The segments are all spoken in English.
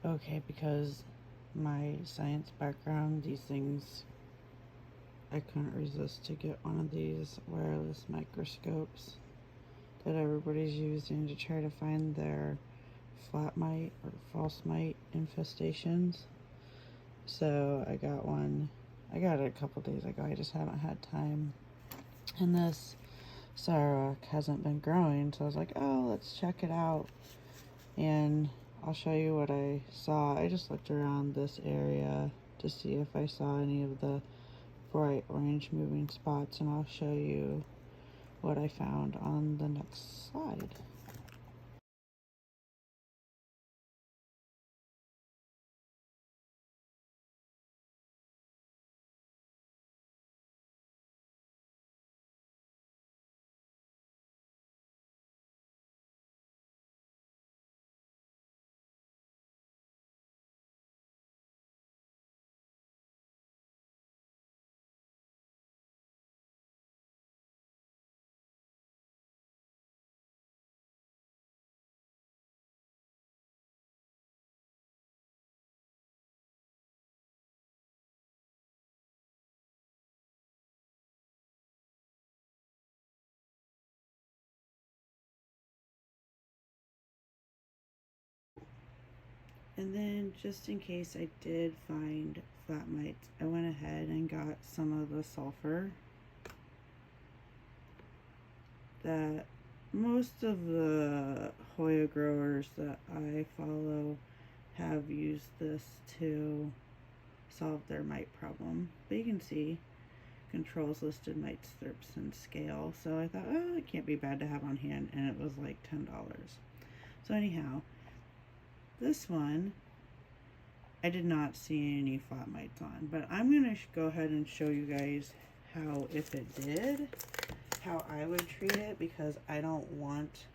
okay, because my science background, these things, I couldn't resist to get one of these wireless microscopes that everybody's using to try to find their flat mite or false mite infestations. So I got one. I got it a couple days ago. I just haven't had time. And this sourdough hasn't been growing, so I was like, oh, let's check it out. And I'll show you what I saw. I just looked around this area to see if I saw any of the bright orange moving spots, and I'll show you what I found on the next slide. And then, just in case I did find flat mites, I went ahead and got some of the sulfur that most of the Hoya growers that I follow have used this to solve their mite problem. But you can see controls listed mites, thrips, and scale. So I thought, oh, it can't be bad to have on hand, and it was like $10. So anyhow, this one I did not see any flat mites on, but I'm gonna go ahead and show you guys how, if it did, how I would treat it, because I don't want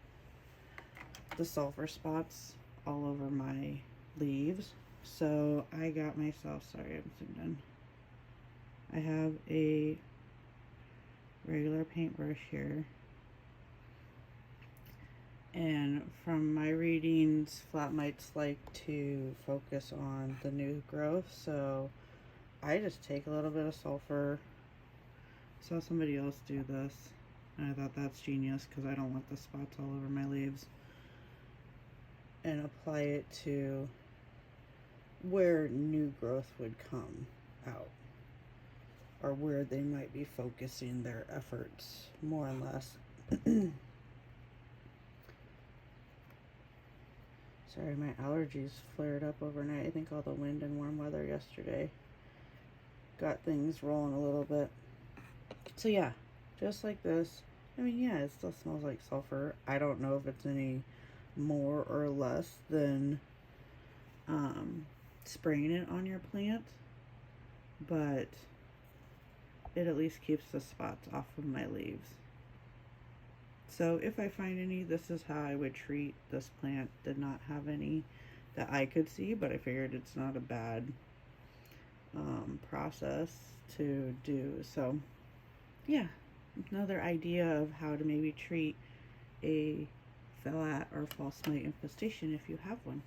the sulfur spots all over my leaves. So I got myself, sorry, I'm zoomed in. I have a regular paintbrush here, and from my readings, flat mites like to focus on the new growth, so I just take a little bit of sulfur. Saw somebody else do this, and I thought that's genius because I don't want the spots all over my leaves, and apply it to where new growth would come out, or where they might be focusing their efforts more or less. Sorry, my allergies flared up overnight. I think all the wind and warm weather yesterday got things rolling a little bit. So yeah, just like this. I mean, yeah, it still smells like sulfur. I don't know if it's any more or less than spraying it on your plant, but it at least keeps the spots off of my leaves. So if I find any, this is how I would treat this plant. Did not have any that I could see, but I figured it's not a bad process to do. So yeah, another idea of how to maybe treat a flat or false mite infestation if you have one.